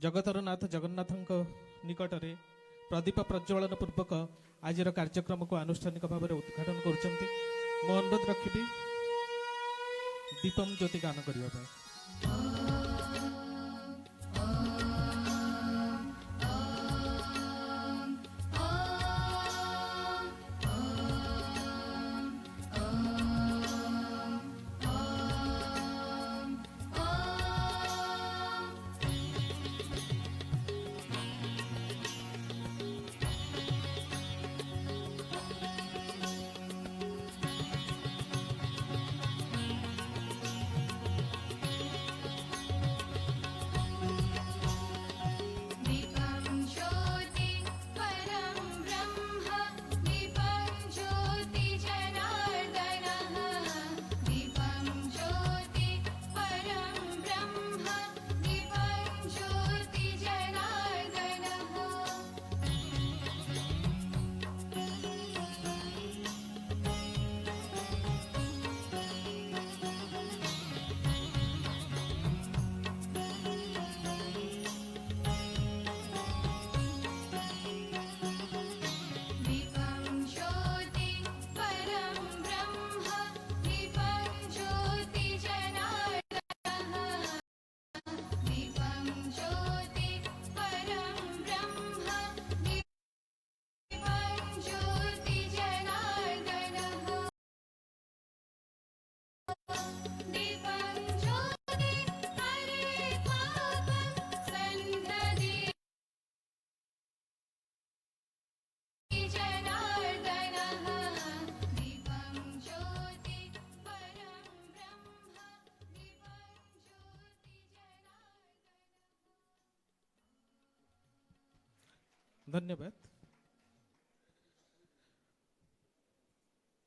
जगतर नाथ जगन्नाथ निकट में प्रदीप प्रज्वलन पूर्वक आज कार्यक्रम को आनुष्ठानिक भाव में उद्घाटन कर अनुरोध रखी दीपम ज्योति गान करने। धन्यवाद।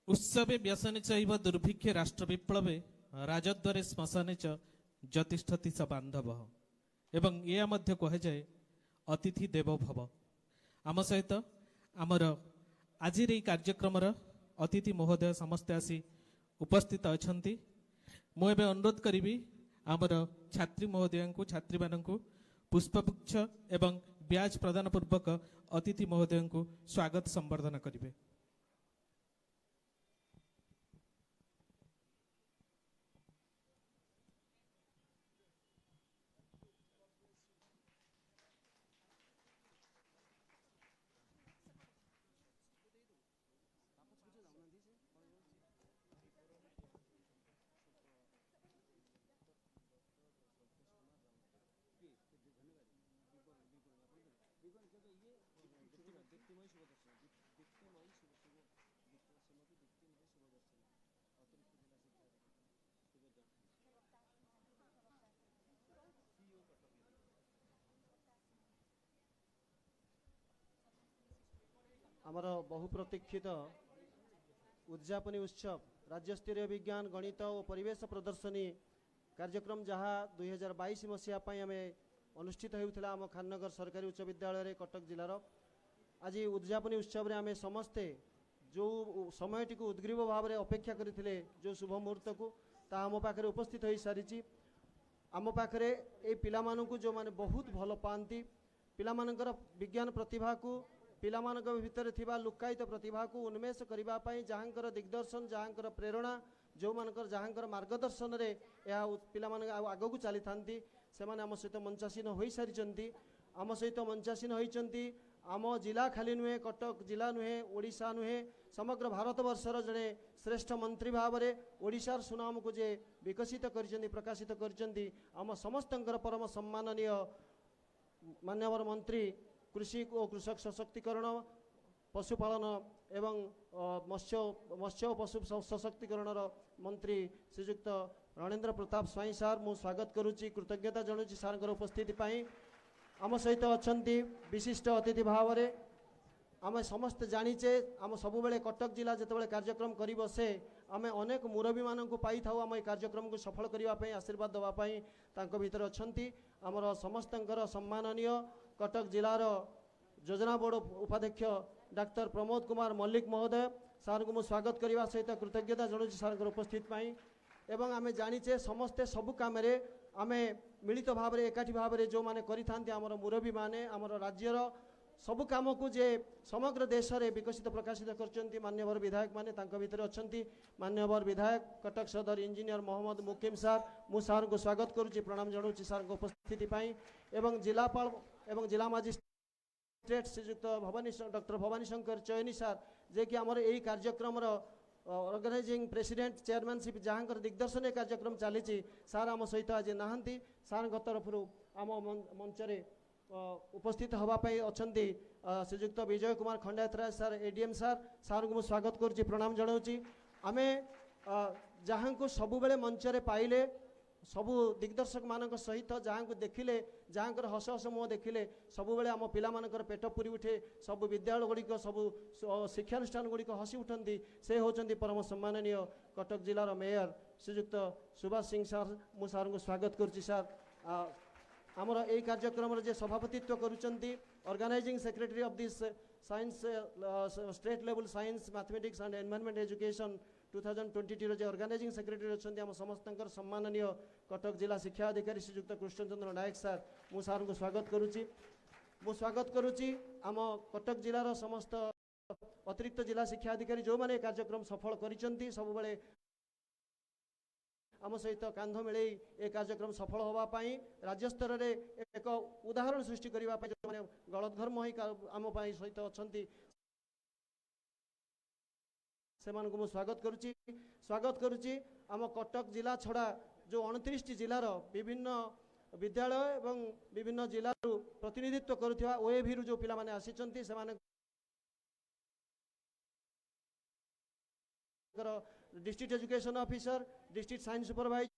उत्सवे व्यसने चैव दुर्भिक्षे राष्ट्र विप्लवे राजद्वारे श्मशाने च ज्योतिष्ठति स बांधव एवं या मध्य कह जाए अतिथि देवो भव। आम सहित आमर आज कार्यक्रम अतिथि महोदय समस्ते आसी उपस्थित अछंती। मु एबे अनुरोध करी आमर छात्री महोदय को छात्री मानू पुष्पगुच्छ एवं ब्याज प्रदान पूर्वक अतिथि महोदय को स्वागत संवर्धना करेंगे। आमर बहु प्रतीक्षित उद्यापनी उत्सव राज्यस्तरीय विज्ञान गणित और परिवेश प्रदर्शनी कार्यक्रम जहाँ 2022 मसीहा आम अनुष्ठित होता आम खाननगर सरकारी उच्च विद्यालय कटक जिलार आज उद्यापनी उत्सव आम समस्ते जो समयटी को उद्ग्रीव भाव में अपेक्षा करते जो शुभ मुहूर्त को ता आम पाखे उपस्थित हो सारी आम पाखे ये पिलामानंकु जो माने बहुत भल पाती पिलामानंकर विज्ञान प्रतिभा को पिलामानंक भितर थिबा लुकायित प्रतिभा को उन्मेष करने जहाँकर दिग्दर्शन जहाँकर प्रेरणा जो मानकर जहाँकर मार्गदर्शन रे या पिला आग को चली था से आम सहित मंचासीन हो सारी आम सहित मंचासीन होती आम जिला खाली नुहे कटक जिला नुहे ओडिशा नुहे समग्र भारत वर्षर जड़े श्रेष्ठ मंत्री भाव में ओडिशार सुनाम को जे विकसित कर प्रकाशित कर आम समस्त परम सम्माननीय मान्यवर मंत्री कृषि और कृषक सशक्तिकरण पशुपालन एवं मत्स्य पशु सशक्तिकरण मंत्री श्रीजुक्त रणेन्द्र प्रताप स्वाई सार मु स्वागत करुच्ची कृतज्ञता जनाऊँगी सार उपस्थिति आम सहित अच्छा विशिष्ट अतिथि भाव में आम समस्त जानीचे आम सब बेले कटक जिला जिते कार्यक्रम कर बसे आम अनेक मुरबी मानक पाई था आम कार्यक्रम को सफल करने आशीर्वाद देवाई भीतर अच्छा आमर समस्त सम्माननीय कटक जिलार योजना बोर्ड उपाध्यक्ष डाक्टर प्रमोद कुमार मल्लिक महोदय सार को स्वागत करने सहित कृतज्ञता जनाऊँगी सार उपस्थित एवं आम जानीचे समस्ते सबु काम आम मिलित भाव में एकाठी भाव में जो मैंने करिथांती आमर मुरबी माने आमर राज्यर सबु काम को जे समग्र देश में विकसित प्रकाशित करछंती मान्यवर विधायक माने तांको भितर अछंती मान्यवर विधायक कटक सदर इंजीनियर मोहम्मद मुकिम सार मु सार को स्वागत करूची प्रणाम जणाउची सार को उपस्थिति पाई एवं जिलापाल एवं जिला मजिस्ट्रेट श्रीयुक्त डॉक्टर भवानी शंकर चयनी सार जे कि आमर एई कार्यक्रम ऑर्गेनाइजिंग प्रेसिडेंट चेयरमैनशिप जहाँकर दिग्दर्शन ए कार्यक्रम चली सार आम सहित आज नहांती सार तरफ आम मंच उपस्थित होगापाई अच्छी श्रीयुक्त विजय कुमार खंडायत राय सार एडीएम सार को स्वागत करुच्ची प्रणाम जनाऊँगी आम जहाँ को सबु बेले मंचरे पाइले सबु दिग्दर्शक मान सहित जहाँ को देखिले जहाँ हस हस मुह देखिले सबु बेले आम पिला मानकर पेट पूरी उठे सबु विद्यालय गुड़िक सबु शिक्षानुष्ठान गुड़िक हसी उठती से होचंदी परम सम्माननीय कटक जिलार मेयर श्रीयुक्त सुभाष सिंह सार मु सार को स्वागत करुच्ची सार आमर यही कार्यक्रम जे सभापतित्व करुचंती organizing secretary of this science state level science mathematics and environment education 2022 जे ऑर्गेनाइजिंग सेक्रेटरी अच्छे आम समस्त सम्माननीय कटक जिला शिक्षा अधिकारी श्रीयुक्त कृष्णचंद्र नायक सार मु सार को स्वागत करुच्ची आम कटक जिलार समस्त अतिरिक्त जिला शिक्षा अधिकारी जो मैंने कार्यक्रम सफल करिसेंती सब बेले आम सहित कांध मिले ए कार्यक्रम सफल होगापाई राज्य स्तर में एक उदाहरण सृष्टि करने जो गलतधर्म आम सहित अच्छा से को स्वागत करुच्ची आम कटक जिला छड़ा जो 29 जिलार विभिन्न विद्यालय एवं विभिन्न जिलू प्रतिनिधित्व करुवा ओएभी जो पिला माने आसिचंती से district education officer district science supervisor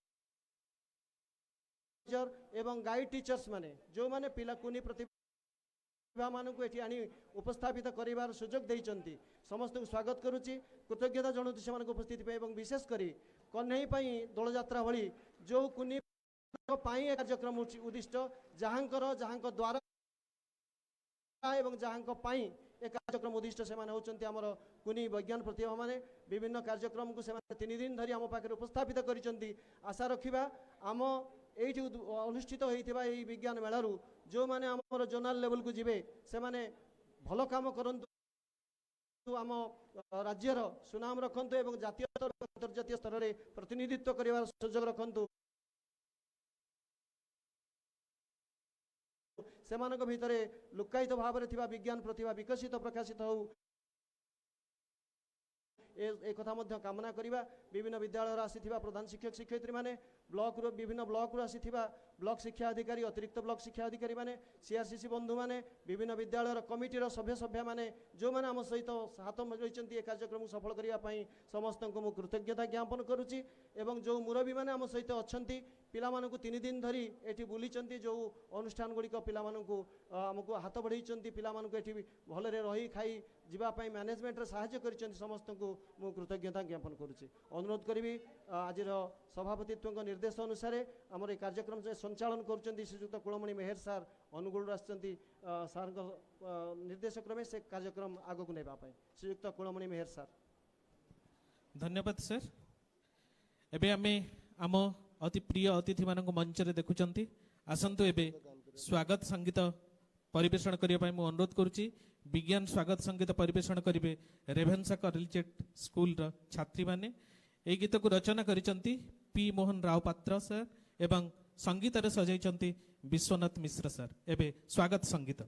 एवं गाइड टीचर्स माने जो माने पिला कुनी प्रतिभा मान को एठी आनी उपस्थापित करिवार सुजोग देइचंती समस्त को स्वागत करुच्ची कृतज्ञता जनाउछि से उपस्थिति पे एवं विशेष करी कन्हई पई दोल यात्रा भली जो कुनी पई कार्यक्रम उद्दिष्ट जहाँक द्वारा एवं जहाँक पई एक कार्यक्रम उद्दिष्ट से होचंती आमर कुनी वैज्ञान प्रतिभा माने विभिन्न कार्यक्रम को से 3 दिन धरी आम पाखे उपस्थापित करिसेंती आशा रखिबा आम एठी अनुष्ठित होइथिबा एई विज्ञान मेलारू जो माने आमर जोनाल लेवल को जिबे से माने भलो काम करंतु आम राज्यर सुनाम रखंतु एवं जातीय स्तर अंतर्जातीय स्तर रे प्रतिनिधित्व करिवार सुयोग रखंतु सेमानक भितरे लुकायित भाव में थिबा विज्ञान प्रतिभा विकसित प्रकाशित हो ए कथा मध्य कामना करिबा विभिन्न विद्यालय आसीथिबा प्रधान शिक्षक शिक्षयित्री माने ब्लॉक रो विभिन्न ब्लॉक रो आसीथिबा ब्लॉक शिक्षा अधिकारी अतिरिक्त ब्लॉक शिक्षा अधिकारी माने सीआरसीसी बंधु माने विभिन्न विद्यालय कमिटी रो सभ्य माने जो माने हम सहित हाथ रहिचंती ए कार्यक्रम सफल करिया पई समस्त को मु कृतज्ञता ज्ञापन करूची एवं जो मुरबी माने हम सहित अछंती पिला मानकु 3 दिन धरी एठी बुलीचंती जो अनुष्ठान गुड़िक पिला मानकु हमकु हाथ बढ़ाइचंती पिला मानकु एठी भलरे रही खाई जीवा पई मैनेजमेंट रे सहायता करिचंती समस्त को मु कृतज्ञता ज्ञापन करूची अनुरोध करिवि आज सभापतित्व निर्देश अनुसार आमर कार्यक्रम से संचालन करुचंती श्रीयुक्त कुलमणि मेहर सार अनुगुल आसचंती सार निर्देश क्रमे से कार्यक्रम आगो को नेबा पई श्रीयुक्त कुलमणि मेहर सार धन्यवाद सर एबे आमे आम अति प्रिय अतिथि मान मंच रे देखुचंती आसंतु एबे स्वागत संगीत परिवेषण करिया पई मु अनुरोध करूची विज्ञान स्वागत संगीत परिवेषण करिवे रेभेन्सा कॉलेजिएट स्कूल रो छात्री माने ए गीत को रचना करिसंती पी मोहन राव पात्र सर एवं संगीत रे सजाइचंती विश्वनाथ मिश्र सर एबे स्वागत संगीत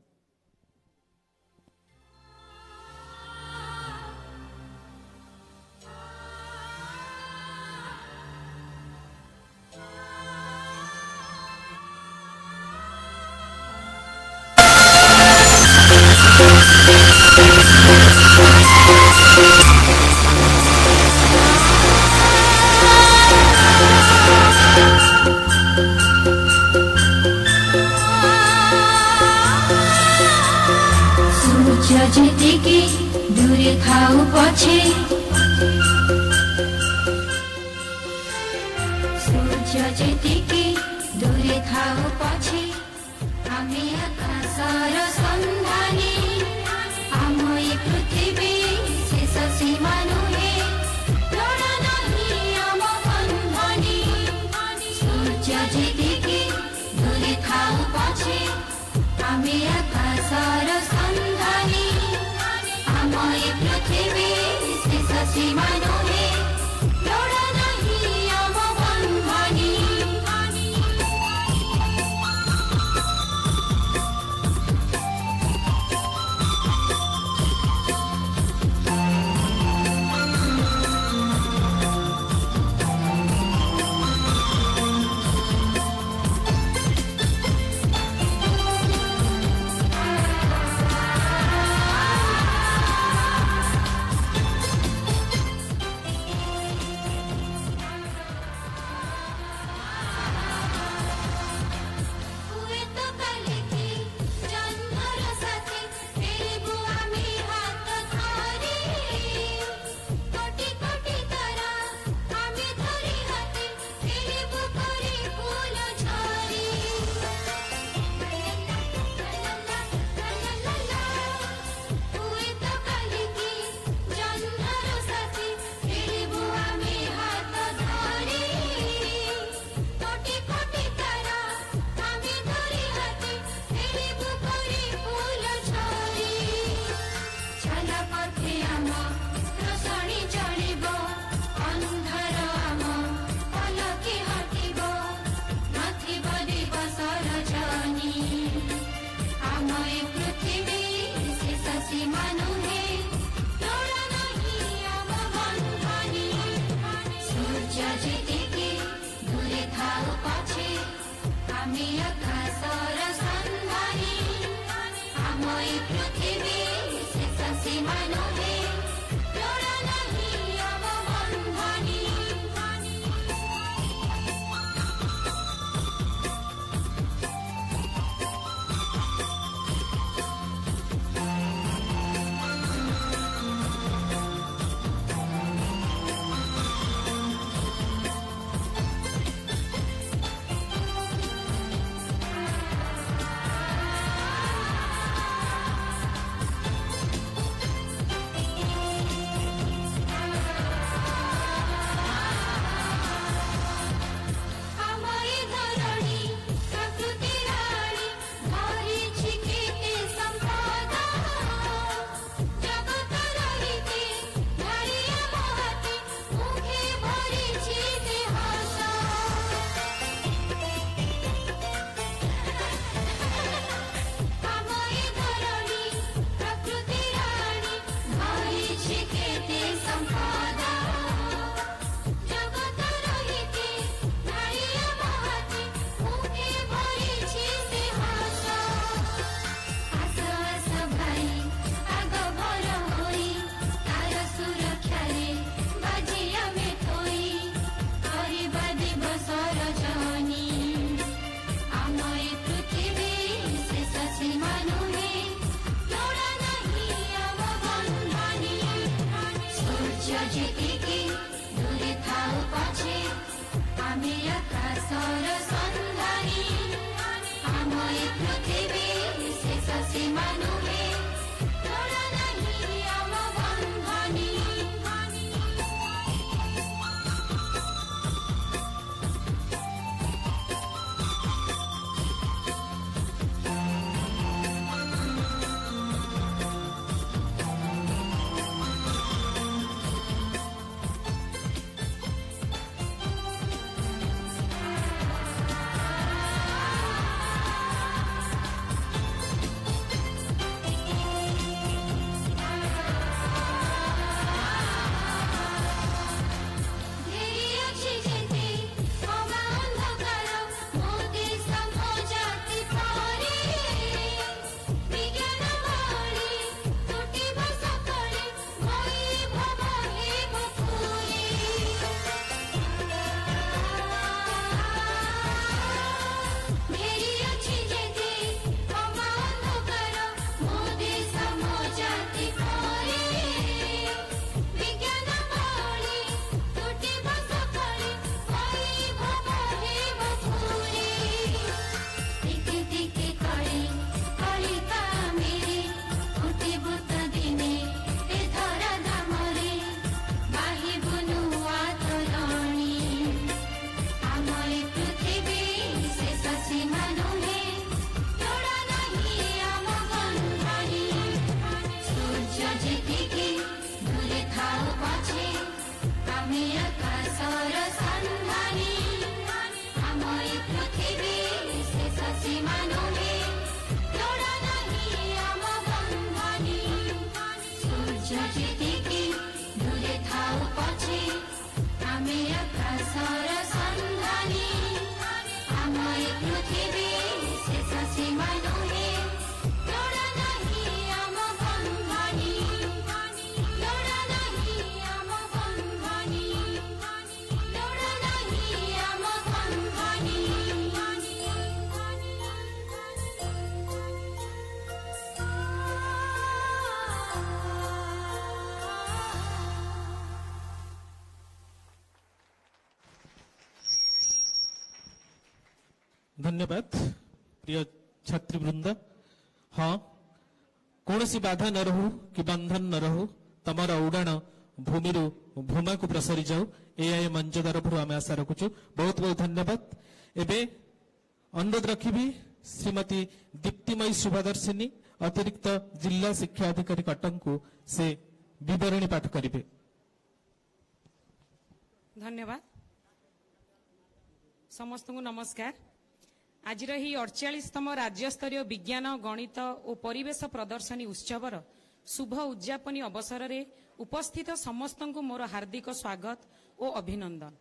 যেদিকে দূরে থাও পছে সূর্য যেদিকে দূরে থাও পছে আমি আকাশর সন্ধানী আমি পৃথিবী শেষ সীমা নুহে লড়া নাহি আম বন্ধনী সূর্য যেদিকে ଆମେ ଆକାଶର ସନ୍ଧାନୀ ଆମ ଏ ପୃଥିବୀ ଶେଷ ସୀମା ନୁହେଁ ଲୋଡ଼ା ନାହିଁ ଆମ ବନ୍ଧନୀ धन्यवाद प्रिय छात्रीवृंद। हाँ, कौन सी बाधा न रहू कि बंधन न रहू, तमर उड़ाण भूमि भूमा को प्रसरी जाऊ, ए मंच तरफ आम आशा रखुचु। बहुत बहुत धन्यवाद। एबे अनुरोध रखी श्रीमती दीप्तिमयी शुभदर्शिनी अतिरिक्त जिला शिक्षा अधिकारी कटक को से विवरणी पाठ करेंगे। धन्यवाद। समस्त को नमस्कार। आज 48तम राज्यस्तरीय विज्ञान गणित और परिवेश प्रदर्शनी उत्सवर शुभ उद्यापनी अवसर में उपस्थित समस्त को मोर हार्दिक स्वागत और अभिनंदन।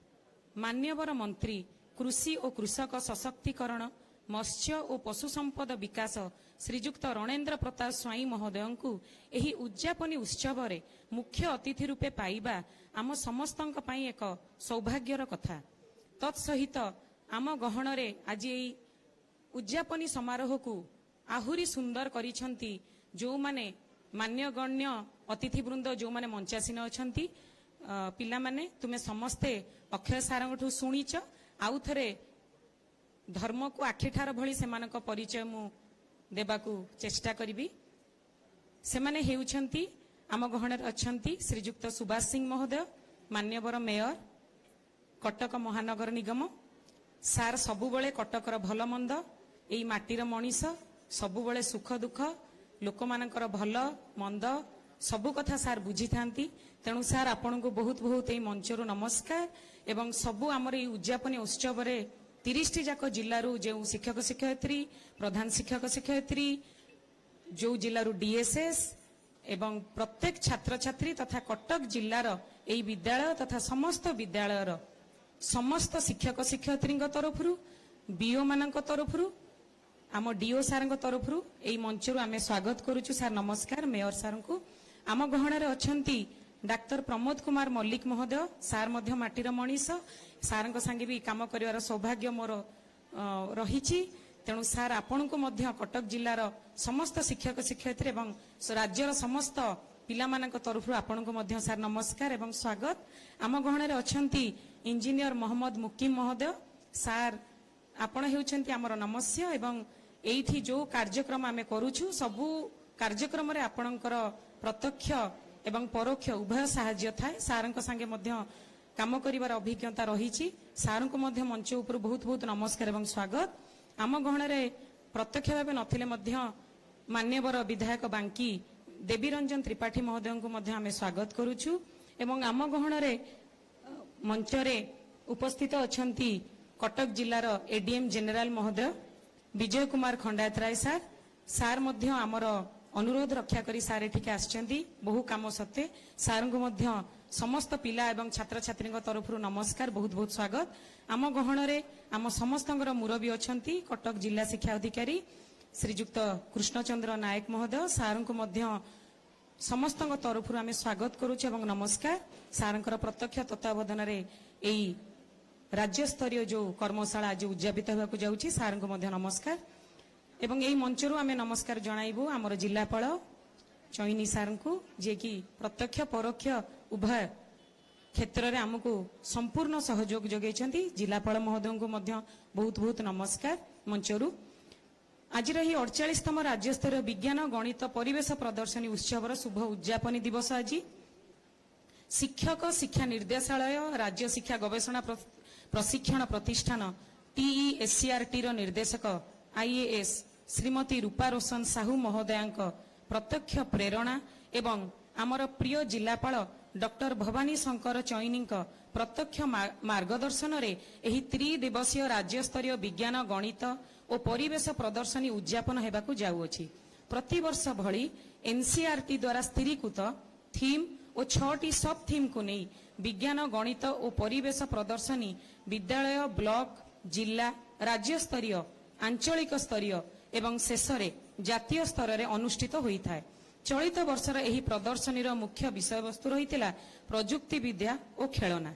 मान्यवर मंत्री कृषि और कृषक सशक्तिकरण मत्स्य और पशु संपद विकास श्रीजुक्त रणेन्द्र प्रताप स्वाई महोदय को एही उद्यापनी उत्सव रे मुख्य अतिथि रूपे पाइबा आम समस्तंक पई एक सौभाग्यर कथा। तत्सहित आम गहन रे आज एही उद्यापनी समारोह को आहुरी सुंदर करिसंती जो माने मान्यगण्य अतिथिवृंद जो माने मंचासीन अछंती। पिला माने तुमे समस्ते अक्षय सारंगठू सुनिच आउ थरे धर्म को आखिठार भली सेमानक परिचय मु देबाकू चेष्टा करिबी। सेमाने हेउछंती आम गहणर अछंती श्रीजुक्त सुभाष सिंह महोदय मान्यवर मेयर कटक महानगर निगम। सार सबुबले कटकर भल मंद एई माटीर मनीष सबुबले सुख दुख लोक मानकर भल मंद सबु कथा सार बुझी थांती। तेणु सार आपन को बहुत बहुत एई मंचरु नमस्कार। एवं सबु आमर एई उद्यापनी उत्सव रे 30टी जाक जिल्लारू जो शिक्षक शिक्षयित्री प्रधान शिक्षक शिक्षयित्री जो जिल्लारू डीएसएस एवं प्रत्येक छात्र छात्री तथा कटक जिल्लार एई विद्यालय तथा समस्त विद्यालयर समस्त शिक्षक शिक्षयित्री तरफरु बीओ मानक तरफरु आम डीओ सार तरफरु एई मंचरु आमे स्वागत करूछु। सार नमस्कार। मेयर सार को आम गहणार अछंती डाक्टर प्रमोद कुमार मल्लिक महोदय सार मध्य माटीर मनीष सार संगे भी काम करिवार सौभाग्य मोर रहिछि। तेणु सार आपण को मध्य कटक जिल्लार समस्त शिक्षक शिक्षयित्री एवं राज्यर समस्त पिला मानक तरफरु आपण को मध्य सार नमस्कार एवं स्वागत। आम गहणार अछंती इंजीनियर मोहम्मद मुकीम महोदय सार आपण हेउछंती हमर नमस्य एवं एठी जो कार्यक्रम आमे करूछु सबु कार्यक्रम रे आपणकर प्रत्यक्ष एवं परोक्ष उभय साहाय्य थाए। सारंक संगे मध्य काम करिवार अभिज्ञता रहिछि। सारंक मध्य मंच ऊपर बहुत बहुत नमस्कार एवं स्वागत। आम गहण रे प्रत्यक्ष भाव नथिले मध्य मान्यवर विधायक बांकी देवीरंजन त्रिपाठी महोदय को मध्य आमे स्वागत करूछु। एवं आम गहण रे मंच रे उपस्थित अछंती कटक जिल्लार एडीएम जनरल महोदय विजय कुमार खंडायत राय सार सार मध्य आमर अनुरोध रक्षा करी सार एठिक आछंती बहु काम सत्ते। सार को मध्य समस्त पिला एवं छात्र छात्री तरफ नमस्कार बहुत बहुत स्वागत। आम गहण रे आम समस्तंकर मुरबी अछंती कटक जिला शिक्षा अधिकारी श्रीजुक्त कृष्णचंद्र नायक महोदय सार को मध्य समस्त तरफ आम स्वागत करुछु एवं नमस्कार। सारंकर प्रत्यक्ष तत्वावधान रे एई राज्य स्तरीय जो कर्मशाला आज उद्यापित होगा जाउछि सार को मध्य नमस्कार। एवं यही मंचरू आमे नमस्कार जणाइबु आमर जिलापाल चैनी सार को जे कि प्रत्यक्ष परोक्ष उभय क्षेत्र में आमको संपूर्ण सहयोग जगैछंती। जिलापाल महोदय को मध्य बहुत बहुत नमस्कार मंचरू। आज 48तम राज्यस्तरीय विज्ञान गणित परिवेश प्रदर्शनी उत्सवर शुभ उद्यापनी दिवस। आज शिक्षक शिक्षा निर्देशालय राज्य शिक्षा गवेषणा प्रशिक्षण प्रतिष्ठान TESCRT रो निर्देशक IAS श्रीमती रूपा रोशन साहू महोदयांक प्रत्यक्ष प्रेरणा एवं आमर प्रिय जिलापाल डॉक्टर भवानी शंकर चैनी प्रत्यक्ष मार्गदर्शन रे एही 3 दिवसीय राज्य स्तरीय विज्ञान गणित और परिवेश प्रदर्शनी उद्यापन हेबाकू जाउअछि। प्रतिवर्ष भली NCERT द्वारा स्थिरीकृत थीम और 6टी सब थीम को नहीं विज्ञान गणित और परिवेश प्रदर्शनी विद्यालय ब्लॉक जिला राज्य स्तरीय आंचलिक स्तरीय एवं शेष जातीय स्तर में अनुष्ठित होता है। चलित वर्षर एही प्रदर्शनी मुख्य विषय वस्तु रही प्रजुक्ति विद्या और खेलना।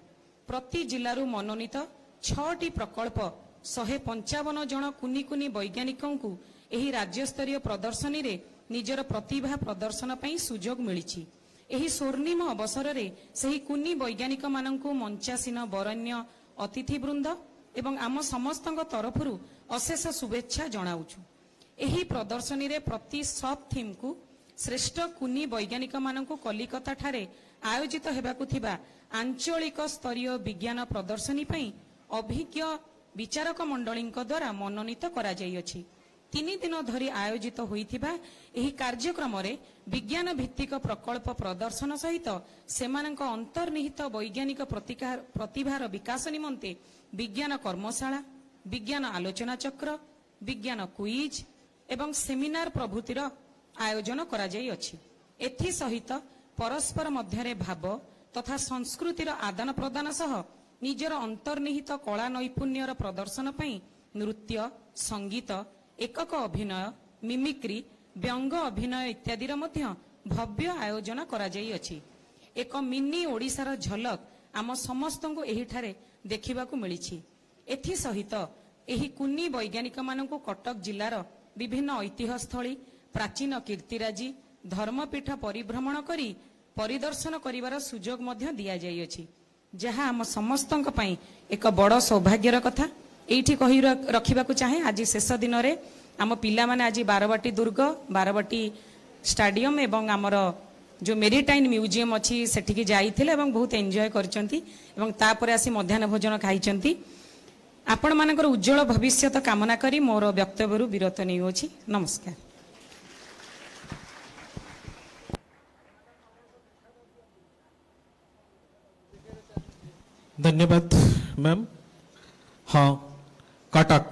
प्रति जिलूर मनोनीत 6टी प्रकल्प 155 जन कुनी कुनी वैज्ञानिकों को एही राज्य स्तरीय प्रदर्शनी रे निजर प्रतिभा प्रदर्शन पई सुजोग मिलिछि। एही स्वर्णिम अवसर रे सही कुनी वैज्ञानिक माननकु मंचासीन बरण्य अतिथिवृंद एवं आम समस्तंक तरफरु ଅଶେଷ ଶୁଭେଚ୍ଛା ଜଣାଉଛୁ। ଏହି ପ୍ରଦର୍ଶନୀରେ ପ୍ରତି ସବ୍ ଥିମ୍କୁ ଶ୍ରେଷ୍ଠ କୁନି ବୈଜ୍ଞାନିକମାନଙ୍କୁ କଲିକତା ଠାରେ ଆୟୋଜିତ ହେବାକୁ ଥିବା ଆଞ୍ଚଳିକ ସ୍ତରୀୟ ବିଜ୍ଞାନ ପ୍ରଦର୍ଶନୀ ପାଇଁ ଅଭିଜ୍ଞ ବିଚାରକ ମଣ୍ଡଳୀଙ୍କ ଦ୍ୱାରା ମନୋନୀତ କରାଯାଇଅଛି। 3 ଦିନ ଧରି ଆୟୋଜିତ ହୋଇଥିବା ଏହି କାର୍ଯ୍ୟକ୍ରମରେ ବିଜ୍ଞାନ ଭିତ୍ତିକ ପ୍ରକଳ୍ପ ପ୍ରଦର୍ଶନ ସହିତ ସେମାନଙ୍କ ଅନ୍ତର୍ନିହିତ ବୈଜ୍ଞାନିକ ପ୍ରତିଭାର ବିକାଶ ନିମନ୍ତେ ବିଜ୍ଞାନ କର୍ମଶାଳା, ବିଜ୍ଞାନ ଆଲୋଚନା ଚକ୍ର, ବିଜ୍ଞାନ କୁଇଜ୍ ଏବଂ ସେମିନାର ପ୍ରଭୃତିର ଆୟୋଜନ କରାଯାଇଅଛି। ଏଥିସହିତ ପରସ୍ପର ମଧ୍ୟରେ ଭାବ ତଥା ସଂସ୍କୃତିର ଆଦାନ ପ୍ରଦାନ ସହ ନିଜର ଅନ୍ତର୍ନିହିତ କଳା ନୈପୁଣ୍ୟର ପ୍ରଦର୍ଶନ ପାଇଁ ନୃତ୍ୟ, ସଙ୍ଗୀତ, ଏକକ ଅଭିନୟ, ମିମିକ୍ରି, ବ୍ୟଙ୍ଗ ଅଭିନୟ ଇତ୍ୟାଦିର ମଧ୍ୟ ଭବ୍ୟ ଆୟୋଜନ କରାଯାଇଅଛି। ଏକ ମିନି ଓଡ଼ିଶାର ଝଲକ ଆମ ସମସ୍ତଙ୍କୁ ଏହିଠାରେ ଦେଖିବାକୁ ମିଳିଛି। ଏଥିସହିତ ଏହି କୁନି ବୈଜ୍ଞାନିକମାନଙ୍କୁ କଟକ ଜିଲ୍ଲାର ବିଭିନ୍ନ ଐତିହ୍ୟସ୍ଥଳୀ, ପ୍ରାଚୀନ କୀର୍ତ୍ତିରାଜି, ଧର୍ମପୀଠ ପରିଭ୍ରମଣ କରି ପରିଦର୍ଶନ କରିବାର ସୁଯୋଗ ମଧ୍ୟ ଦିଆଯାଇଅଛି, ଯାହା ଆମ ସମସ୍ତଙ୍କ ପାଇଁ ଏକ ବଡ଼ ସୌଭାଗ୍ୟର କଥା। ଏଇଠି କହି ରଖିବାକୁ ଚାହେଁ, ଆଜି ଶେଷ ଦିନରେ ଆମ ପିଲାମାନେ ଆଜି ବାରବାଟୀ ଦୁର୍ଗ, ବାରବାଟୀ ଷ୍ଟାଡିୟମ ଏବଂ ଆମର ଯେଉଁ ମେରିଟାଇନ୍ ମ୍ୟୁଜିୟମ ଅଛି ସେଠିକି ଯାଇଥିଲେ ଏବଂ ବହୁତ ଏନ୍ଜୟ କରିଛନ୍ତି ଏବଂ ତାପରେ ଆସି ମଧ୍ୟାହ୍ନ ଭୋଜନ ଖାଇଛନ୍ତି। ଆପଣମାନଙ୍କର ଉଜ୍ଜଳ ଭବିଷ୍ୟତ କାମନା କରି ମୋର ବକ୍ତବ୍ୟରୁ ବିରତ ନେଉଅଛି। ନମସ୍କାର। धन्यवाद मैम। हाँ, कटक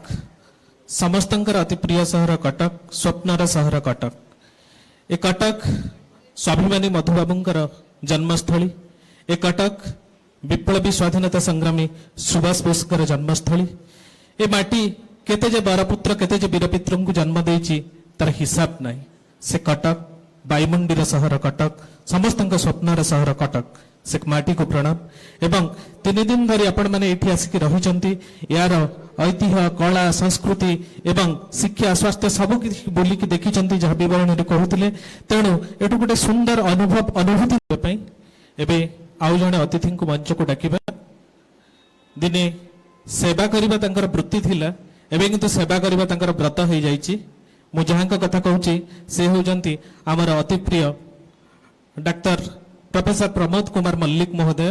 समस्तंकर अति प्रिय सहर कटक, स्वप्नर सहर कटक। ए कटक स्वाभिमानी मधुबाबूंकर जन्मस्थली। ए कटक विप्लवी स्वाधीनता संग्रामी सुभाष बोसकर जन्मस्थली। ए माटी केते जे बरपुत्र केते जे वीरपित्रु को जन्म देछि तार हिसाब नहीं। से कटक बायुमंडीर सहर कटक, समस्तंक स्वप्नर सहर कटक। से माटी को प्रणाम। एवं 3 दिन धरी आपण माने एठी आसिक रहिचंती। यार ऐतिह्य, कला, संस्कृति एवं शिक्षा, स्वास्थ्य सब बुली की देखिचंती, जहाँ विवरण रे कहूतिले। तेणु एटु गोटे सुंदर अनुभूति पई एबे आउ जणे अतिथि को मंच को डाकिबा। दिने सेवा करिबा तांकर वृत्ति थिला, एबे किंतु सेवा करिबा तांकर व्रत होई जाईची। मु जहाँक कथा कहूची से होजंती हमर अति प्रिय डॉक्टर प्रोफेसर प्रमोद कुमार मल्लिक महोदय,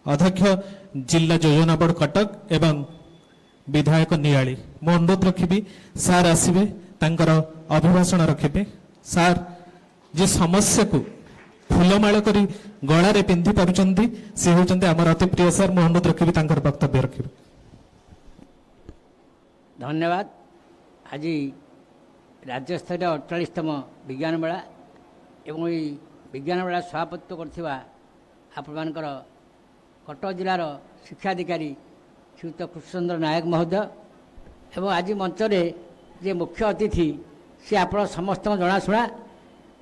अध्यक्ष जिला योजना बोर्ड कटक एवं विधायक नियाली। मो अनुरोध रखी सार आसवे तांकर अभिभाषण रखिबे। सार जे समस्या को फूलमाला करी गळारे पिंधि पारुचंती से होचंती हमर अति प्रिय सार। मो अनुरोध रखी तांकर वक्तव्य रखिबे। धन्यवाद। आज राज्य स्तरीय 48तम विज्ञान मेला एवं विज्ञान मेला सभापतित्व करथिबा आपणमानकर कटक जिलार शिक्षाधिकारी श्रीयुक्त कृष्णचंद्र नायक महोदय एवं आज मंचरे जे मुख्य अतिथि से आपण समस्त जनाशुना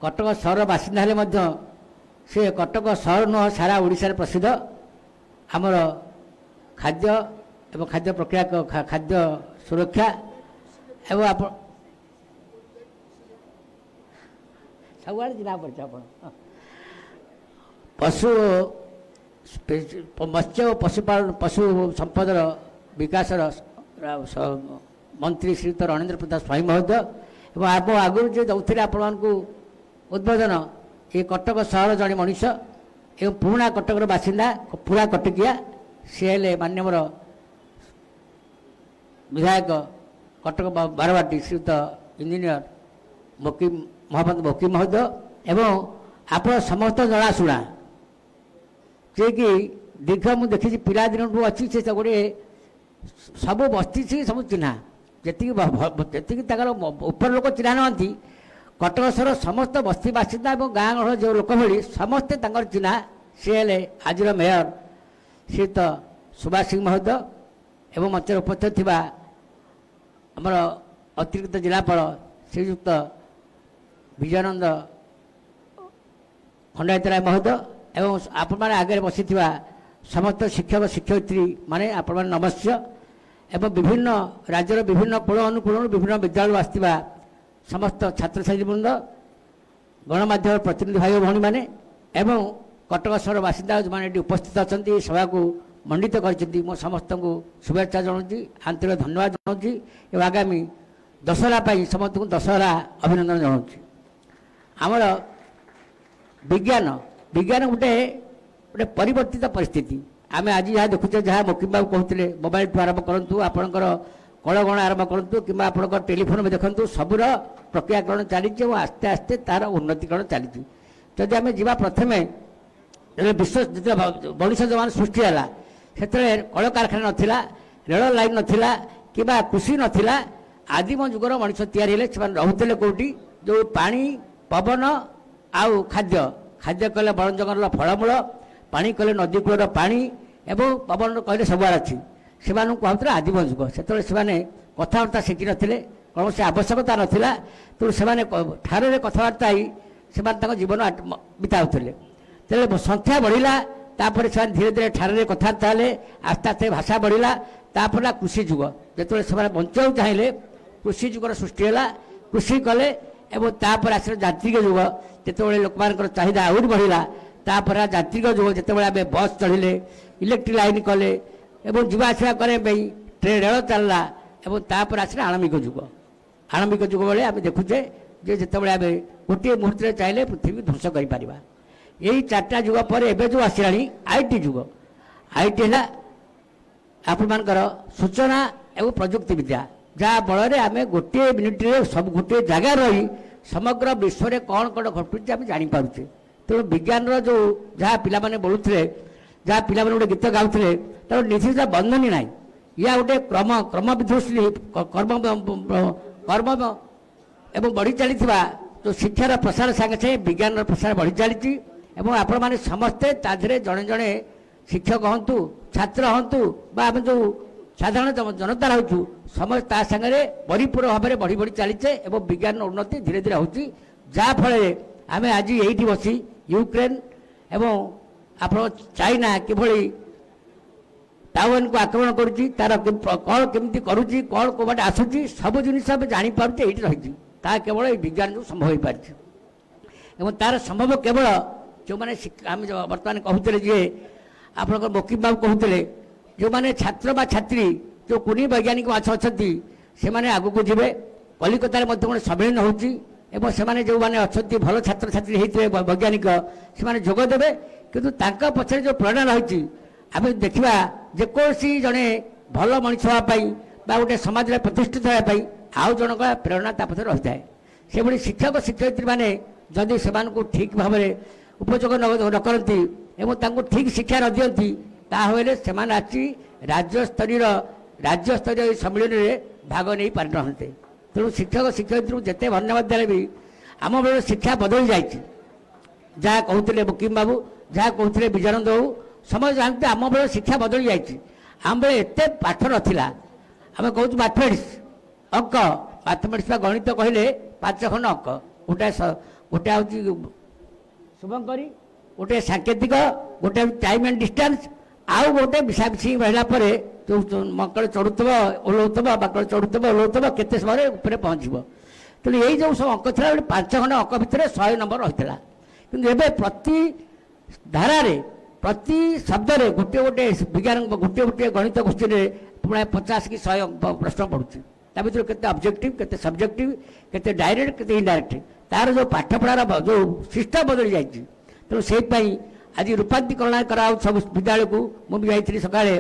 कटक सहर बासिंदा हेले मध्य से कटक सहर नुह सारा ओडिशा रे प्रसिद्ध आमर खाद्य एवं खाद्य प्रक्रिया खाद्य सुरक्षा एवं आप सबुआड़े जिला पड़े आप पशु मत्स्य और पशुपालन पशु संपदर विकास मंत्री श्रीयुक्त रणेन्द्र प्रताप स्वाई महोदय एवं आप आगुरी जो दौरे आपण उद्बोधन ये कटक सहर जड़े मनीष एवं पुराणा कटकर बासिंदा पूरा कटकिया सी हेले मान्यवर विधायक कटक बारवाटी श्रीयुक्त इंजीनियर मोहम्मद मोकी महोदय एवं आप समस्त जनाशुना जे कि दीर्घ मुझे देखी पिला दिन अच्छी से गोटे सब बस्ती से सब चिन्हा जी ऊपर लोक चिन्हा नहांती कटक सहर समस्त बस्ती बासिंदा और गाँ गहर जो लोक भली समस्ते चिन्हा सी हेले आज मेयर श्रीयुक्त सुभाष सिंह महोदय एवं मंचर उपस्थित थिबा आमर अतिरिक्त जिलापाल श्रीयुक्त विजयानंद खंडायत राय महोदय एवं आपण मैंने आगे बसी समस्त शिक्षक शिक्षयित्री माने आपण मैंने नमस्य एवं विभिन्न राज्यर विभिन्न कूल अनुकूल विभिन्न विद्यालय आसवा समस्त छात्र छात्री वृंद गणमाध्यम प्रतिनिधि भाई भौणी मैंने एवं कटक सहर बासिंदा जो मैंने उपस्थित अच्छा सभा को ମଣ୍ଡିତ କରିଛନ୍ତି ମୁଁ ସମସ୍ତଙ୍କୁ ଶୁଭେଚ୍ଛା ଜଣାଉଛି ଆନ୍ତରିକ ଧନ୍ୟବାଦ ଜଣାଉଛି ଏବଂ ଆଗାମୀ ଦଶହରା ପାଇଁ ସମସ୍ତଙ୍କୁ ଦଶହରା ଅଭିନନ୍ଦନ ଜଣାଉଛି। ଆମର ବିଜ୍ଞାନ ଗୋଟେ ପରିବର୍ତ୍ତିତ ପରିସ୍ଥିତି ଆମେ ଆଜି ଯାହା ଦେଖୁଛେ ଯାହା ମକିମ ବାବୁ କହୁଥିଲେ ମୋବାଇଲଠୁ ଆରମ୍ଭ କରନ୍ତୁ ଆପଣଙ୍କର କଳଗଣ ଆରମ୍ଭ କରନ୍ତୁ କିମ୍ବା ଆପଣଙ୍କର ଟେଲିଫୋନ ଦେଖନ୍ତୁ ସବୁର ପ୍ରକ୍ରିୟାକରଣ ଚାଲିଛି ଏବଂ ଆସ୍ତେ ଆସ୍ତେ ତାର ଉନ୍ନତିକରଣ ଚାଲିଛି। ଯଦି ଆମେ ଯିବା ପ୍ରଥମେ ବିଶ୍ୱ ଯେତେବେଳେ ମଣିଷ ଜମାନ ସୃଷ୍ଟି ହେଲା ସେତେବେଳେ କଳକାରଖାନା ନଥିଲା ରେଳ ଲାଇନ ନଥିଲା କିମ୍ବା କୃଷି ନଥିଲା ଆଦିମ ଯୁଗର ମଣିଷ ତିଆରି ହେଲେ ସେମାନେ ରହୁଥିଲେ କେଉଁଠି ଯେଉଁ ପାଣି ପବନ ଆଉ ଖାଦ୍ୟ କଲେ ବଣ ଜଙ୍ଗଲର ଫଳମୂଳ ପାଣି କଲେ ନଦୀ କୂଳର ପାଣି ଏବଂ ପବନ କହିଲେ ସବୁଆଡ଼େ ଅଛି ସେମାନଙ୍କୁ କୁହାଯାଉଥିଲା ଆଦିମ ଯୁଗ। ସେତେବେଳେ ସେମାନେ କଥାବାର୍ତ୍ତା ଶିଖିନଥିଲେ କୌଣସି ଆବଶ୍ୟକତା ନଥିଲା ତେଣୁ ସେମାନେ ଠାରରେ କଥାବାର୍ତ୍ତା ହେଇ ସେମାନେ ତାଙ୍କ ଜୀବନ ବିତାଉଥିଲେ। ତେଣୁ ସଂଖ୍ୟା ବଢ଼ିଲା ତାପରେ ସେମାନେ ଧୀରେ ଧୀରେ ଠାରରେ କଥାବାର୍ତ୍ତା ହେଲେ ଆସ୍ତେ ଆସ୍ତେ ଭାଷା ବଢ଼ିଲା ତାପରେ କୃଷି ଯୁଗ ଯେତେବେଳେ ସେମାନେ ବଞ୍ଚିବାକୁ ଚାହିଁଲେ କୃଷି ଯୁଗର ସୃଷ୍ଟି ହେଲା କୃଷି କଲେ ଏବଂ ତାପରେ ଆସିଲା ଯାନ୍ତ୍ରିକ ଯୁଗ ଯେତେବେଳେ ଲୋକମାନଙ୍କର ଚାହିଦା ଆହୁରି ବଢ଼ିଲା ତାପରେ ଯାନ୍ତ୍ରିକ ଯୁଗ ଯେତେବେଳେ ଆମେ ବସ୍ ଚଢ଼ିଲେ ଇଲେକ୍ଟ୍ରିକ୍ ଲାଇନ୍ କଲେ ଏବଂ ଯିବା ଆସିବା କରିବା ପାଇଁ ରେଳ ଚାଲିଲା ଏବଂ ତାପରେ ଆସିଲା ଆଣବିକ ଯୁଗ ବେଳେ ଆମେ ଦେଖୁଛେ ଯେ ଯେତେବେଳେ ଆମେ ଗୋଟିଏ ମୁହୂର୍ତ୍ତରେ ଚାହିଁଲେ ପୃଥିବୀ ଧ୍ୱଂସ କରିପାରିବା। ଏହି ଚାରିଟା ଯୁଗ ପରେ ଏବେ ଯେଉଁ ଆସିଲାଣି ଆଇଟି ଯୁଗ ଆଇଟି ହେଲା ଆପଣମାନଙ୍କର ସୂଚନା ଏବଂ ପ୍ରଯୁକ୍ତିବିଦ୍ୟା ଯାହା ବଳରେ ଆମେ ଗୋଟିଏ ମିନିଟ୍ରେ ସବୁ ଗୋଟିଏ ଜାଗାରେ ରହି ସମଗ୍ର ବିଶ୍ୱରେ କ'ଣ ଘଟୁଛି ଆମେ ଜାଣିପାରୁଛେ। ତେଣୁ ବିଜ୍ଞାନର ଯେଉଁ ଯାହା ପିଲାମାନେ ବୋଲୁଥିଲେ ଯାହା ପିଲାମାନେ ଗୋଟେ ଗୀତ ଗାଉଥିଲେ ତାର ନିର୍ଦ୍ଦିଷ୍ଟ ବନ୍ଧନୀ ନାହିଁ ୟା ଗୋଟେ କ୍ରମ ବିଧ୍ୱଂସୀ କର୍ମ ଏବଂ ବଢ଼ି ଚାଲିଥିବା ଯେଉଁ ଶିକ୍ଷାର ପ୍ରସାର ସାଙ୍ଗେ ସାଙ୍ଗେ ବିଜ୍ଞାନର ପ୍ରସାର ବଢ଼ି ଚାଲିଛି ଏବଂ ଆପଣମାନେ ସମସ୍ତେ ତା ଦେହରେ ଜଣେ ଜଣେ ଶିକ୍ଷକ ହୁଅନ୍ତୁ ଛାତ୍ର ହୁଅନ୍ତୁ ବା ଆମେ ଯେଉଁ ସାଧାରଣ ଜନତା ରହୁଛୁ ସମସ୍ତେ ତା ସାଙ୍ଗରେ ପରିପୂର୍ଣ୍ଣ ଭାବରେ ବଢ଼ି ବଢ଼ି ଚାଲିଛେ ଏବଂ ବିଜ୍ଞାନର ଉନ୍ନତି ଧୀରେ ଧୀରେ ହେଉଛି ଯାହାଫଳରେ ଆମେ ଆଜି ଏଇଠି ବସି ୟୁକ୍ରେନ ଏବଂ ଆପଣ ଚାଇନା କିଭଳି ତାଇୱାନକୁ ଆକ୍ରମଣ କରୁଛି ତାର କ'ଣ କେମିତି କରୁଛି କ'ଣ କୋଉବାଟେ ଆସୁଛି ସବୁ ଜିନିଷ ଆମେ ଜାଣିପାରୁଛେ ଏଇଠି ରହିଛି ତାହା କେବଳ ଏଇ ବିଜ୍ଞାନ ଯୋଗୁଁ ସମ୍ଭବ ହୋଇପାରିଛି ଏବଂ ତାର ସମ୍ଭବ କେବଳ ଯେଉଁମାନେ ଆମେ ବର୍ତ୍ତମାନ କହୁଥିଲେ ଯିଏ ଆପଣଙ୍କର ମକିମ ବାବୁ କହୁଥିଲେ ଯେଉଁମାନେ ଛାତ୍ର ବା ଛାତ୍ରୀ ଯେଉଁ କୁନି ବୈଜ୍ଞାନିକ ଅଛନ୍ତି ସେମାନେ ଆଗକୁ ଯିବେ। କଲିକତାରେ ମଧ୍ୟ ଗୋଟେ ସମ୍ମିଳନୀ ହେଉଛି ଏବଂ ସେମାନେ ଯେଉଁମାନେ ଅଛନ୍ତି ଭଲ ଛାତ୍ରଛାତ୍ରୀ ହେଇଥିବେ ବୈଜ୍ଞାନିକ ସେମାନେ ଯୋଗ ଦେବେ କିନ୍ତୁ ତାଙ୍କ ପଛରେ ଯେଉଁ ପ୍ରେରଣା ରହିଛି ଆମେ ଦେଖିବା ଯେକୌଣସି ଜଣେ ଭଲ ମଣିଷ ହେବା ପାଇଁ ବା ଗୋଟେ ସମାଜରେ ପ୍ରତିଷ୍ଠିତ ହେବା ପାଇଁ ଆଉ ଜଣଙ୍କ ପ୍ରେରଣା ତା ପଛରେ ରହିଥାଏ। ସେଭଳି ଶିକ୍ଷକ ଶିକ୍ଷୟିତ୍ରୀମାନେ ଯଦି ସେମାନଙ୍କୁ ଠିକ୍ ଭାବରେ ଉପଯୋଗ ନ କରନ୍ତି ଏବଂ ତାଙ୍କୁ ଠିକ୍ ଶିକ୍ଷା ନ ଦିଅନ୍ତି ତାହେଲେ ସେମାନେ ଆସି ରାଜ୍ୟସ୍ତରୀୟ ଏହି ସମ୍ମିଳନୀରେ ଭାଗ ନେଇ ପାରିନଥାନ୍ତେ। ତେଣୁ ଶିକ୍ଷକ ଶିକ୍ଷୟିତ୍ରୀଙ୍କୁ ଯେତେ ଧନ୍ୟବାଦ ଦେଲେ ବି ଆମ ବେଳରେ ଶିକ୍ଷା ବଦଳି ଯାଇଛି। ଯାହା କହୁଥିଲେ ମକିମ ବାବୁ ଯାହା କହୁଥିଲେ ବିଜୟାନନ୍ଦ ବାବୁ ସମସ୍ତେ ଜାଣନ୍ତି ଆମ ବେଳେ ଶିକ୍ଷା ବଦଳି ଯାଇଛି। ଆମ ବେଳେ ଏତେ ପାଠ ନଥିଲା ଆମେ କହୁଛୁ ମ୍ୟାଥମେଟିକ୍ସ ଅଙ୍କ ମ୍ୟାଥମେଟିକ୍ସ ବା ଗଣିତ କହିଲେ 5 ଖଣ୍ଡ ଅଙ୍କ ଗୋଟେ ହେଉଛି ଶୁଭଙ୍କରୀ ଗୋଟେ ସାଙ୍କେତିକ ଗୋଟେ ଟାଇମ୍ ଆଣ୍ଡ ଡିଷ୍ଟାନ୍ସ ଆଉ ଗୋଟେ ମିଶାମିଶି ରହିଲା ପରେ ଯେଉଁ ମକଳ ଚଢ଼ୁଥିବ ଓହ୍ଲାଉଥିବ ବାକଳ ଚଢ଼ୁଥିବ ଓହ୍ଲାଉଥିବ କେତେ ସମୟରେ ଉପରେ ପହଞ୍ଚିବ। ତେଣୁ ଏଇ ଯେଉଁ ସବୁ ଅଙ୍କ ଥିଲା ଗୋଟେ 5 ଖଣ୍ଡ ଅଙ୍କ ଭିତରେ 100 ନମ୍ବର ରହିଥିଲା କିନ୍ତୁ ଏବେ ପ୍ରତି ଧାରାରେ ପ୍ରତି ଶବ୍ଦରେ ଗୋଟିଏ ବିଜ୍ଞାନ ଗୋଟିଏ ଗଣିତ କୋଶ୍ଚିନ୍ରେ ପ୍ରାୟ 50 କି 100 ପ୍ରଶ୍ନ ପଡ଼ୁଛି। ତା ଭିତରୁ କେତେ ଅବଜେକ୍ଟିଭ କେତେ ସବଜେକ୍ଟିଭ କେତେ ଡାଇରେକ୍ଟ କେତେ ଇନଡାଇରେକ୍ଟ ତାର ଯେଉଁ ପାଠପଢ଼ାର ଯେଉଁ ସିଷ୍ଟମ ବଦଳି ଯାଇଛି। ତେଣୁ ସେଇଥିପାଇଁ ଆଜି ରୂପାନ୍ତରୀକରଣ କରାଯାଉଛି ସବୁ ବିଦ୍ୟାଳୟକୁ। ମୁଁ ବି ଯାଇଥିଲି ସକାଳେ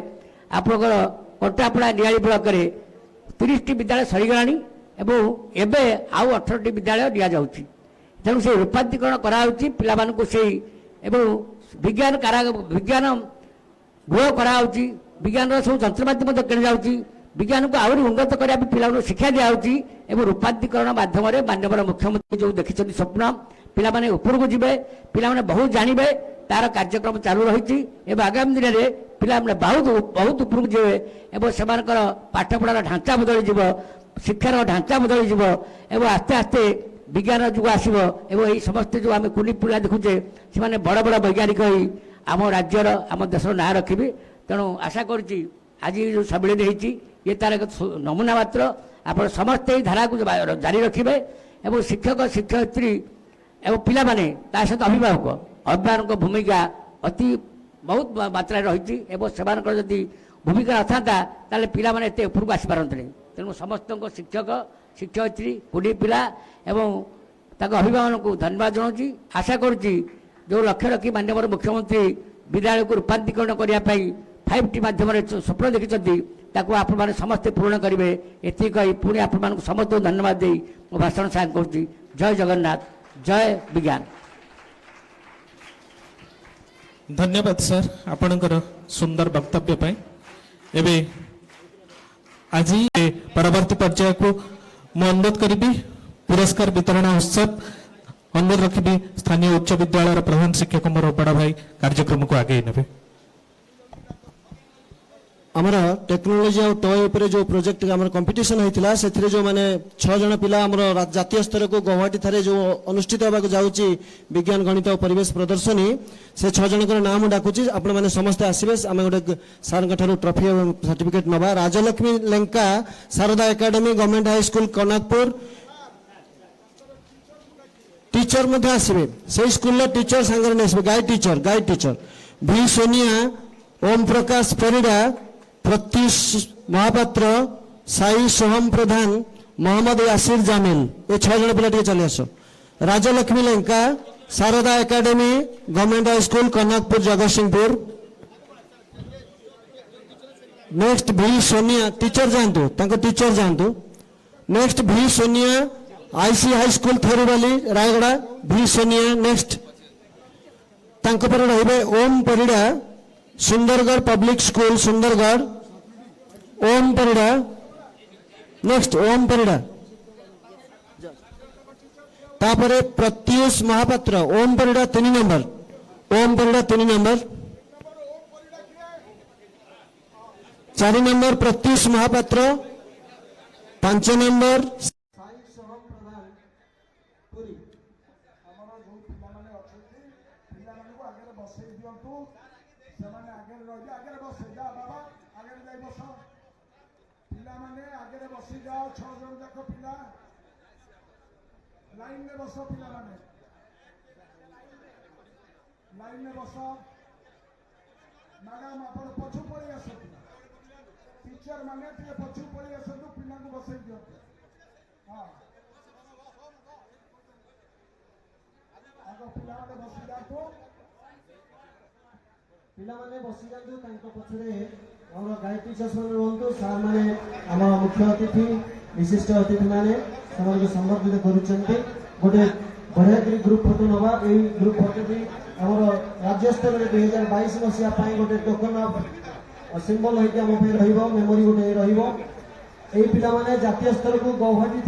ଆପଣଙ୍କର କଣ୍ଟାପଡ଼ା ନିଆଳି ବ୍ଲକରେ 30ଟି ବିଦ୍ୟାଳୟ ସରିଗଲାଣି ଏବଂ ଏବେ ଆଉ 18ଟି ବିଦ୍ୟାଳୟ ଦିଆଯାଉଛି। ତେଣୁ ସେ ରୂପାନ୍ତରୀକରଣ କରାଯାଉଛି ପିଲାମାନଙ୍କୁ ସେଇ ଏବଂ ବିଜ୍ଞାନ ଗୃହ କରାଯାଉଛି ବିଜ୍ଞାନର ସବୁ ଯନ୍ତ୍ରପାତି ମଧ୍ୟ କିଣାଯାଉଛି ବିଜ୍ଞାନକୁ ଆହୁରି ଉନ୍ନତ କରିବା ପାଇଁ ପିଲାମାନଙ୍କୁ ଶିକ୍ଷା ଦିଆଯାଉଛି ଏବଂ ରୂପାନ୍ତରୀକରଣ ମାଧ୍ୟମରେ ମାନ୍ୟବର ମୁଖ୍ୟମନ୍ତ୍ରୀ ଯେଉଁ ଦେଖିଛନ୍ତି ସ୍ୱପ୍ନ ପିଲାମାନେ ଉପରକୁ ଯିବେ ପିଲାମାନେ ବହୁତ ଜାଣିବେ ତାର କାର୍ଯ୍ୟକ୍ରମ ଚାଲୁ ରହିଛି ଏବଂ ଆଗାମୀ ଦିନରେ ପିଲାମାନେ ବହୁତ ଉପରକୁ ଯିବେ ଏବଂ ସେମାନଙ୍କର ପାଠପଢ଼ାର ଢାଞ୍ଚା ବଦଳିଯିବ ଶିକ୍ଷାର ଢାଞ୍ଚା ବଦଳିଯିବ ଏବଂ ଆସ୍ତେ ଆସ୍ତେ ବିଜ୍ଞାନ ଯୁଗ ଆସିବ ଏବଂ ଏହି ସମସ୍ତେ ଯେଉଁ ଆମେ କୁନି ପିଲା ଦେଖୁଛେ ସେମାନେ ବଡ଼ ବଡ଼ ବୈଜ୍ଞାନିକ ହୋଇ ଆମ ରାଜ୍ୟର ଆମ ଦେଶର ନାଁ ରଖିବେ। ତେଣୁ ଆଶା କରୁଛି ଆଜି ଯେଉଁ ସମ୍ମିଳନୀ ହେଇଛି ଇଏ ତାର ଏକ ନମୁନା ମାତ୍ର ଆପଣ ସମସ୍ତେ ଏହି ଧାରାକୁ ଜାରି ରଖିବେ ଏବଂ ଶିକ୍ଷକ ଶିକ୍ଷୟିତ୍ରୀ ଏବଂ ପିଲାମାନେ ତା ସହିତ ଅଭିଭାବକଙ୍କ ଭୂମିକା ଅତି बहुत मात्रा रही जदि भूमिका न था ताले पिला माने एते उपरको आसी पारंतनी तेणु समस्त शिक्षक शिक्षयित्री 20 पिला एवं ताको अभिभावक को धन्यवाद जनाऊँगी आशा करुच्ची जो लक्ष्य रखी माननीय मुख्यमंत्री विद्यालय को रूपांतरीकरण करने 5T माध्यम स्वप्न देखिं ताकू आपण मैंने समस्ते पूर्ण करेंगे ये कही पुणी आपण समस्त धन्यवाद दे मो भाषण साथ करुच्ची। जय जगन्नाथ जय विज्ञान। धन्यवाद सर आपणकर सुंदर वक्तव्य पाई। एबे आज परवर्ती पर्याय को मु अनुरोध करी पुरस्कार वितरण उत्सव अनुरोध रखी स्थानीय उच्च विद्यालय प्रधान शिक्षक मोर बड़ा भाई कार्यक्रम को आगे नेबे। आमर टेक्नोलोजी और टॉय उपरे जो प्रोजेक्ट आमर कंपटीशन होता से जो माने 6 जन पिला आमर जातीय स्तर को गुवाहाटी थारे जो अनुष्ठित होगा जाऊँगी विज्ञान गणित और परिवेश प्रदर्शनी से 6 जन नाम डाकुची आपण मैंने समस्ते आसबे आम गोटे सार ट्रॉफी और सर्टिफिकेट नवा। Rajlakshmi Lenka Sharada academy government high school Kanakpur teacher मध्य आसबे से स्कूल टीचर सांगे नहीं गाइड टीचर भी सोनिया ओम प्रकाश परिडा प्रत्युष महापात्र साई सोहम प्रधान मोहम्मद यासिर जामिल ये 6 जन पिला चले आस। Rajlakshmi Lenka Sharada academy government high school Kanakpur Jagatsinghpur. Next भी सोनिया टीचर जानतु नेक्स्ट भी Sonia IC high school Theruvali Rayagada भी सोनिया। नेक्स्ट तांको पर रहिबे Om Parida Sundargarh public school Sundargarh Om Parida. Next Om Parida तापरे Pratyush Mahapatra Om Parida 3 number 4 number Pratyush Mahapatra 5 number line में बस पिला लाइन में बस मैडम आप पछू पड़ी आस टीचर मैंने पछू पड़ी आसतु पिला बसई दियो। हाँ पिला बसी जातु पिला माने बसी जातु पछरे और गाइड टीचर्स माने रहंतु सार माने आम मुख्य अतिथि विशिष्ट अतिथि माने संबर्धित करुचंती गोटे बढ़िया ग्रुप फोटो नवा ए ग्रुप फोटो भी हमर राज्य स्तर में 2022 मसिया पाई गोटे टोकन ऑफ सिंबल होइके हम पे रहिबो मेमोरी गोटे रहिबो। एई पिला माने जातीय स्तर को गुवाहाटी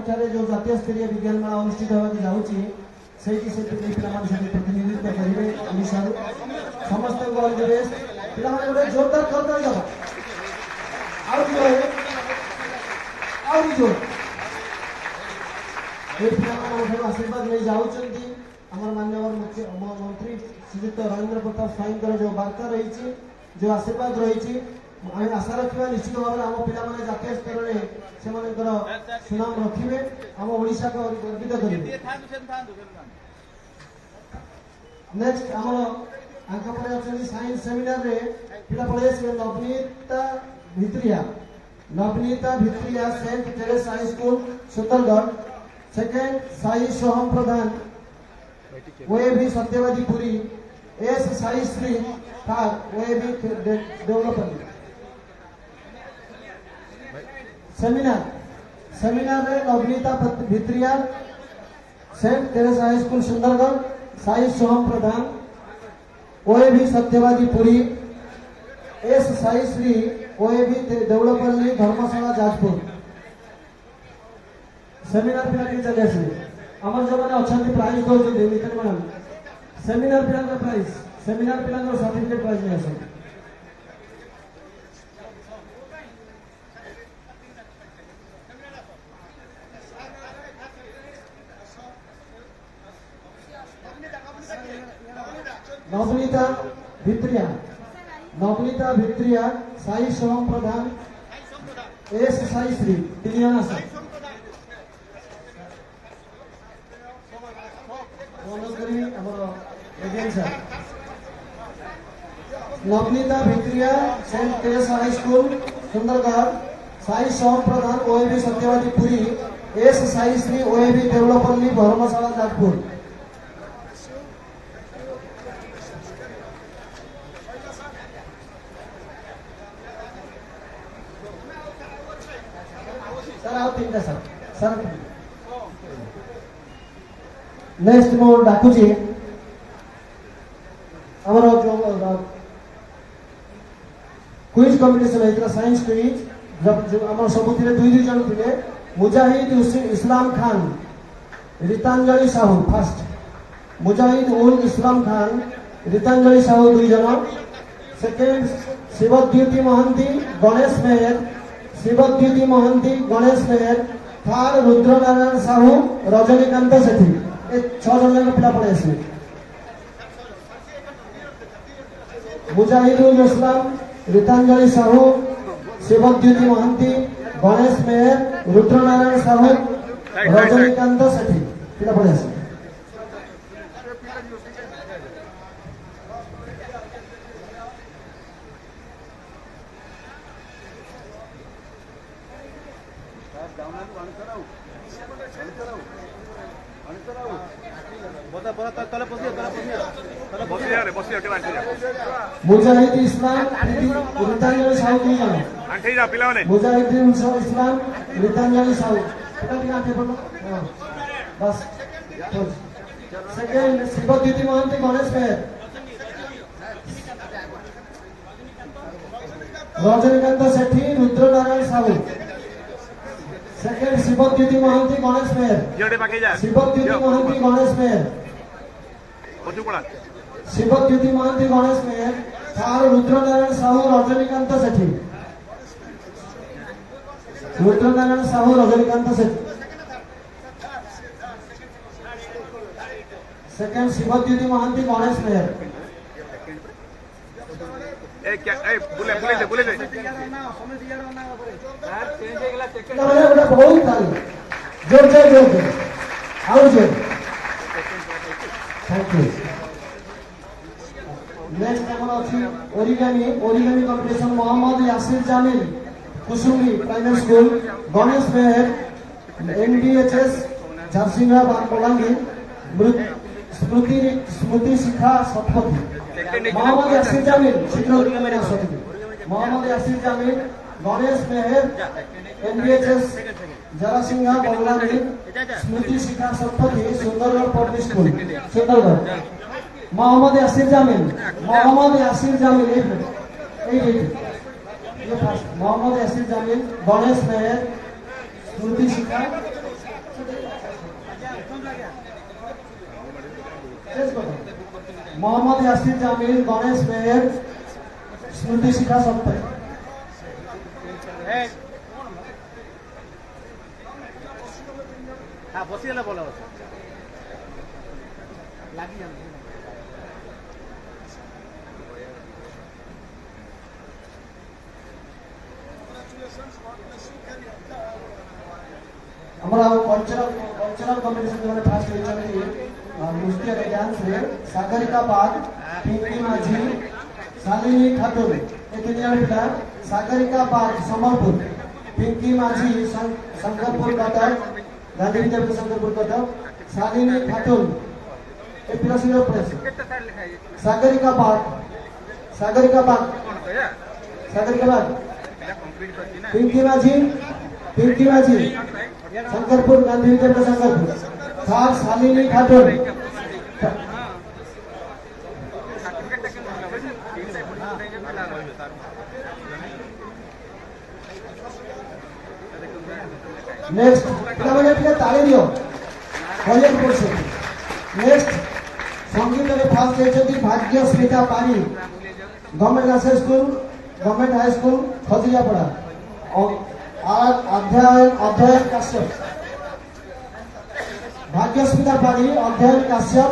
थारे जो जातीय स्तरीय विज्ञान मेला अनुष्ठित होबाके जाउची सेठी से पिला माने से प्रतिनिधित्व करिवे ओडिसा समस्त को ऑल द बेस्ट। पिला माने गोटे जोरदार करदो जाबा और जो आशीर्वाद नहीं जाऊँगी आम माननीय मंत्री श्रीयुक्त रवींद्र प्रताप स्वाईंकर जो वार्ता रही जो आशीर्वाद रही आशा रखा निश्चित भाव में आम पिला जातीय स्तर में सुनाम रखिए आम ओडिशा को गर्वित करेंगे। नेक्स्ट आम साइंस सेमिनार रे पिला पढ़े Navanita Bhitriya saint Teresa high school Sundargarh. Second Sai Soham Pradhan वे भी सत्यवादी पुरी एस साई श्री थार वे भी डेवलपमेंट। सेमिनार रे Navanita Bhitriya saint Teresa high school Sundargarh Sai Soham Pradhan वे भी सत्यवादी पुरी एस साई श्री वे भी डेवलपमेंट धर्मशाला जाजपुर। सेमिनार पिला के चले आसे हमर जो माने अछंती प्राइज दो जो मित्र मैडम सेमिनार पिला का प्राइज सेमिनार पिला का सर्टिफिकेट प्राइज ले आसे। नवनीता भित्रिया साई सोहम प्रधान एस साई श्री 3 जन आसे। Navanita Bhitriya saint Teresa high school Sundargarh, Sai Som Pradhan OAB Satyabadi Puri, S Sai Shri OAB Devalapalli Dharmashala Nagpur. Sir आओ तीन सर सर नेक्स्ट मो डाकुची हमरो जो क्विज कंपटीशन होता साइंस क्विज जब आम सबुति दुई जन थे मुजाहिद इस्लाम खान रीतांजलि साहू फास्ट मुजाहिद उल इस्लाम खान रीतांजलि साहू 2 जन सेकेंड शिवद्युति महंती गणेश मेहर शिवद्युति महंती गणेश मेहर थर्ड रुद्रनारायण साहू रजनीकांत सेठी ए 6 जन पिला पड़े आसे मुजाहिदुल इस्लाम रीतांजलि साहू शिवद्युति महंती गणेश मेहर रुद्रनारायण साहू रजनीकांत सेठी पिला पड़े आसे मुजाहिद इस्लाम रीतांजलि साहू 2 जन मुजाहिद इस्लाम रीतांजलि साहू बस सेकेंड शिवद्युति महंती गणेश मेहर रजनीकांत सेठी रुद्रनारायण साहू सेकेंड शिवद्युति महंती गणेश मेहर शिवद्युति महंती गणेश मेहर शिवद्युति महंती गणेश मेहर थर्ड रुद्रनारायण साहू रजनीकांत सेठी रुद्रनारायण साहू रजनीकांत सेठी सेकेंड शिवद्युति महंती गणेश मेहर बहुत ताली जोर जोर जोर जोर आओ जोर थैंक यू नेक्स्ट हमर अछि origami competition Mohammad Yasir Jamil Kusumi primary school Ganesh मेहर एनडीएचएस झारसिंगा बलांगीर स्मृति शिखा सतपथी मोहम्मद यासिर जामिल मोहम्मद यासिर जामिल गणेश मेहर एनडीएचएस झारसिंगा बलांगीर स्मृति शिखा सतपथी सुंदरगढ़ पब्लिक स्कूल सुंदरगढ़ मोहम्मद यासिर जामिल मोहम्मद यासिर जामिल गणेश मेहर स्मृति शिखा मोहम्मद यासिर जामिल गणेश मेहर स्मृति शिखा सप्ताह बसिए बोला लगी हमारा कल्चरल कंपटीशन जो फास्ट नृत्य डांस रे सागरिका बाग पिंकी माझी शालिनी खातुन ए 3 जन पिला सागरिका बाग संबलपुर पिंकी माझी शंकरपुर कटक गांधी विद्यापीठ शंकरपुर कटक शालिनी खातुन ए पिला सिरो प्रेस सागरिका बाग पिंकी माझी शंकरपुर गांधी विद्यापीठ शंकरपुर थार शालिनी खातुन नेक्स्ट पिला ताली दियो कॉलेज कोर्स नेक्स्ट संगीत रे फास्ट हेचती भाग्य स्मिता पारी गवर्नमेंट हाई स्कूल खजियापड़ा अध्ययन काश्यप भाग्यस्मिता पारी अध्ययन काश्यप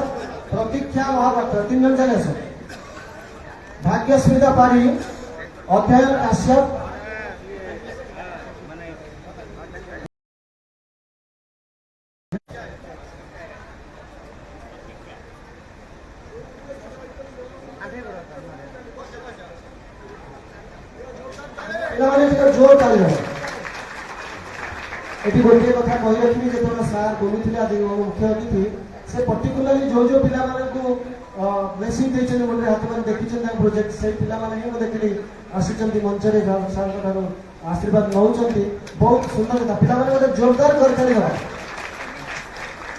प्रतीक्षा महापात्र 3 जन जाने भाग्यस्मिता पारी अध्ययन काश्यप ताली एटी गोटे कथा कही रखी जो सार बोलुले आज मुख्य अतिथि से पर्टिकुलाली जो जो पिला ब्लेसिंग देते गोटे हाथ मैंने देखी प्रोजेक्ट से पिला ही देखी आसुच्च मंच सार आशीर्वाद नौ बहुत सुंदर था पिला गोटे जोरदार कर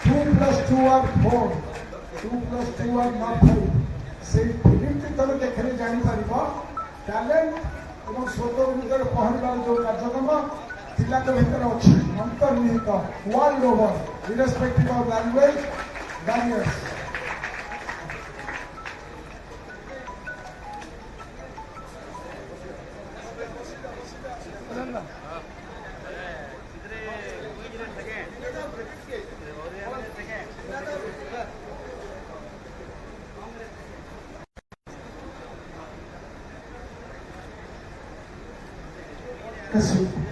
2+2 are 4 2+2 are not 5 से फिल्म तुम देखने जापर टैलेंट और स्रोत विरुद्ध पहरबार जो कार्यक्रम पिला भर अच्छी अंतर्निहित world over irrespective of language barriers Yes,